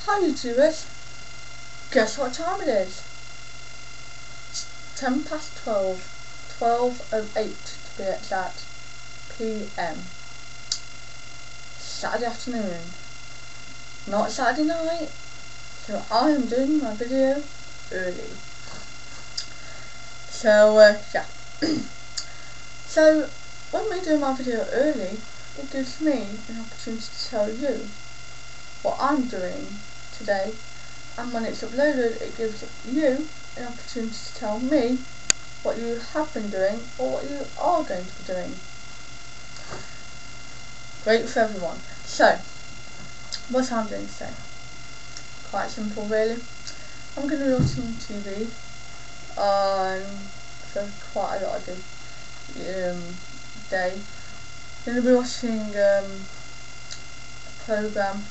Hi YouTubers, guess what time it is? It's 10 past 12, 12:08 to be exact, PM. Saturday afternoon, not Saturday night, so I am doing my video early. So yeah, so when we do my video early, it gives me an opportunity to tell you what I'm doing today, and when it's uploaded it gives you an opportunity to tell me what you have been doing or what you are going to be doing. Great for everyone. So what I'm doing today, quite simple really. I'm going to be watching TV for quite a lot of the day. I'm going to be watching a programme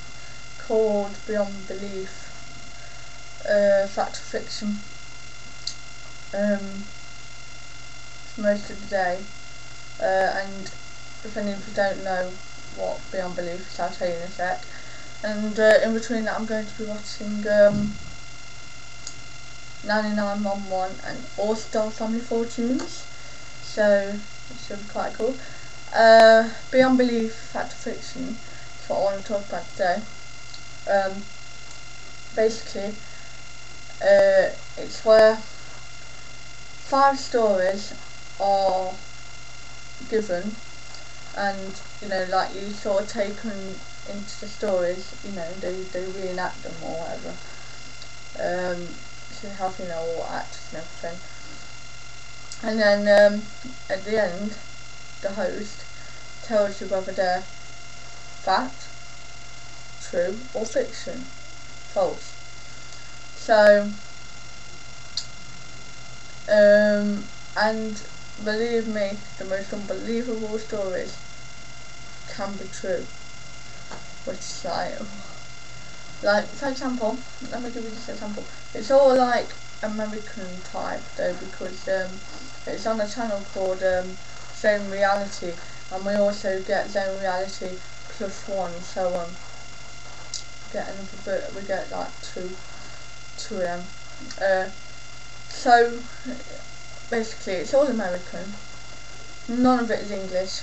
called Beyond Belief, fact or fiction, most of the day, and if any of you don't know what Beyond Belief is, I'll tell you in a sec. And in between that I'm going to be watching 9911 and All Star Family Fortunes, so it should be quite cool. Beyond Belief, fact or fiction is what I want to talk about today. Basically, it's where 5 stories are given, and like you sort of taken into the stories, they reenact them or whatever. So you have all actors and everything, and then at the end the host tells you whether they're fact, true or fiction, false. So and believe me, the most unbelievable stories can be true, which is like for example, let me give you this example. It's all like American type though, because it's on a channel called Zone Reality, and we also get Zone Reality +1, so get another bit, we get like two of them. So basically it's all American, none of it is English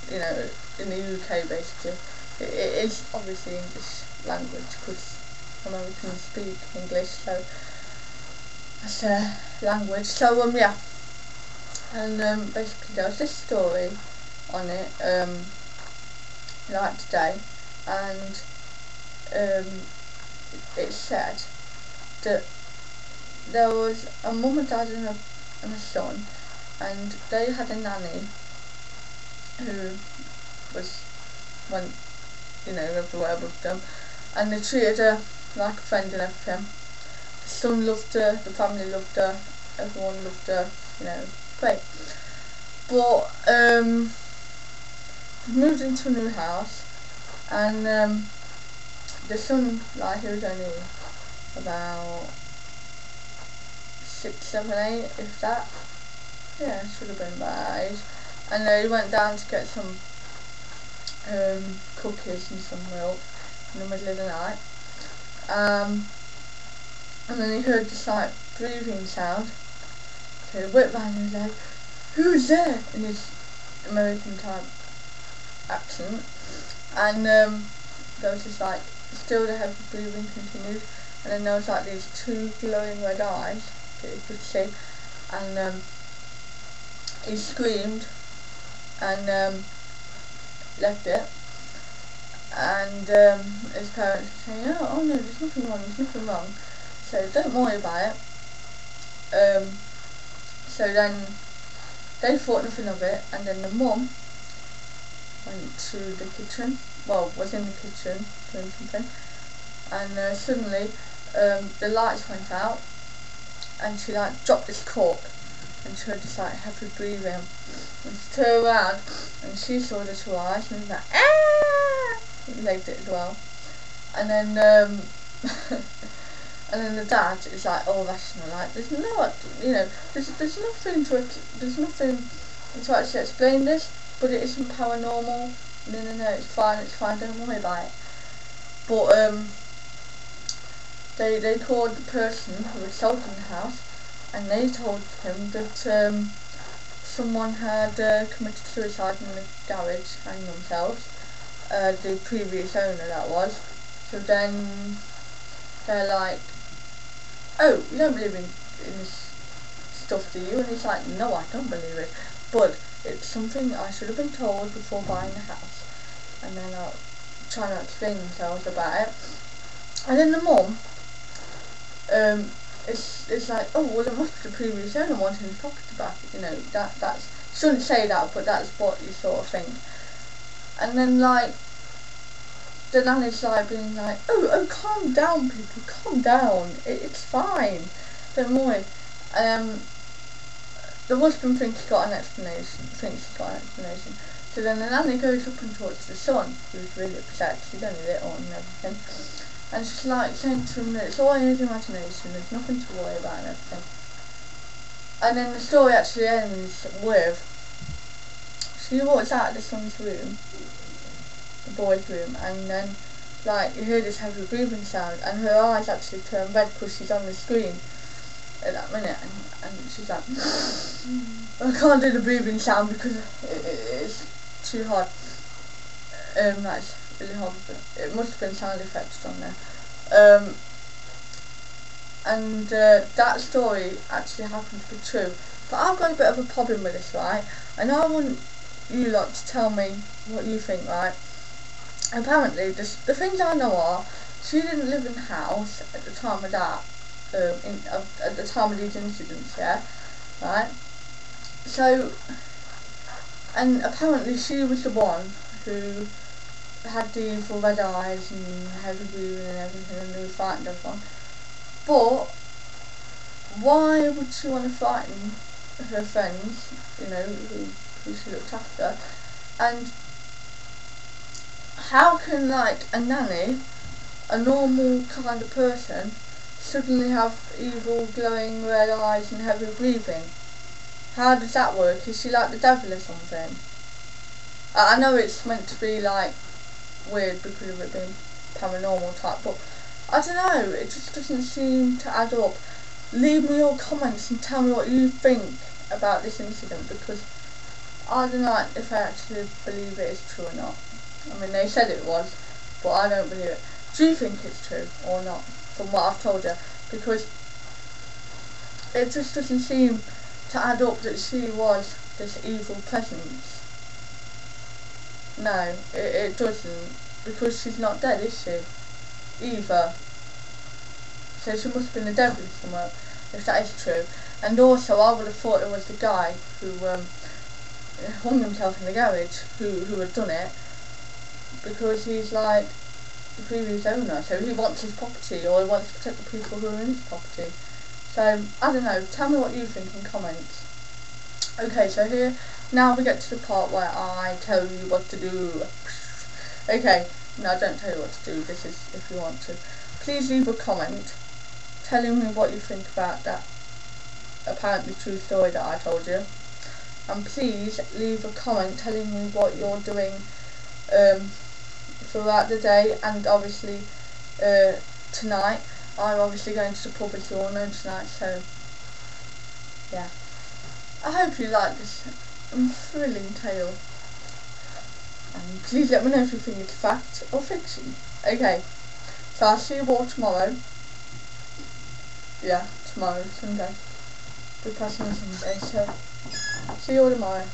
in the UK. Basically it is obviously English language because Americans speak English, so that's a language. So yeah, and basically there was this story on it like today, and it said that there was a mum, a dad and a son, and they had a nanny who went everywhere with them, and they treated her like a friend and everything. The son loved her, the family loved her, everyone loved her, great. But moved into a new house, and the son, he was only about 6, 7, 8, if that. Yeah, should have been about that age. And he went down to get some cookies and some milk in the middle of the night. And then he heard this breathing sound. So he went round and he was like, "Who's there?" in his American type accent. And there was this still the heavy breathing continued, and then there was these 2 glowing red eyes that you could see, and he screamed and left it, and his parents were saying, oh no, there's nothing wrong, so don't worry about it. So then they thought nothing of it, and then the mum went to the kitchen, was in the kitchen doing something, and suddenly the lights went out, and she dropped this cork, and she heard this heavy breathing, and she turned around and she saw the 2 eyes, and was like, "Ah!" He liked it as well. And then and then the dad is all rational, there's no, there's nothing to actually explain this, but it isn't paranormal. No, it's fine, don't worry about it. But they called the person who was sold in the house, and they told him that someone had committed suicide in the garage, hanged themselves, the previous owner that was. So then they're like, oh, you don't believe in this stuff, do you? And he's like, no, I don't believe it, but it's something I should have been told before buying the house. And then I'll try not to explain themselves about it. And then the mum, it's like, oh, well, it must be the previous owner wanting his property back. You know, that's, shouldn't say that, but that's what you sort of think. And then, like, the nanny's like being like, oh, calm down, people, calm down. It's fine. Don't worry. The husband thinks he's got an explanation. So then the nanny goes up and talks to the son, who's really upset. She's only little and everything. And she's like saying to him that it's all in his imagination, there's nothing to worry about and everything. And then the story actually ends with, she walks out of the son's room, the boy's room, and then like you hear this heavy breathing sound, and her eyes actually turn red because she's on the screen at that minute, and she's like, I can't do the breathing sound because it's too hard. That's really hard. It must have been sound effects on there. And that story actually happened to be true. But I've got a bit of a problem with this, right? And I want you lot to tell me what you think, right? Apparently, the things I know are, she didn't live in the house at the time of that, at the time of these incidents, yeah? Right? So, and apparently she was the one who had the evil red eyes and heavy breathing and everything, and who frightened everyone. But why would she want to frighten her friends, you know, who she looked after? And how can, like, a nanny, a normal kind of person, suddenly have evil glowing red eyes and heavy breathing? How does that work? Is she like the devil or something? I know it's meant to be like weird because of it being paranormal type, but I don't know, it just doesn't seem to add up. Leave me your comments and tell me what you think about this incident, because I don't know if I actually believe it is true or not. I mean, they said it was, but I don't believe it. Do you think it's true or not, from what I've told you? Because it just doesn't seem to add up that she was this evil presence. No, it doesn't, because she's not dead, is she? Either. So she must have been the devil somewhere, if that is true. And also, I would have thought it was the guy who hung himself in the garage who had done it, because he's like the previous owner, so he wants his property, or he wants to protect the people who are in his property. So, I don't know, tell me what you think in comments. Okay, so here, now we get to the part where I tell you what to do. Okay, no, I don't tell you what to do, this is if you want to. Please leave a comment telling me what you think about that apparently true story that I told you. And please leave a comment telling me what you're doing throughout the day, and obviously tonight. I'm obviously going to the pub, as you all know, tonight, so yeah. I hope you like this thrilling tale, and please let me know if you think it's fact or fiction. Okay, so I'll see you all tomorrow. Yeah, tomorrow, Sunday. We're passing on Sunday, so see you all tomorrow.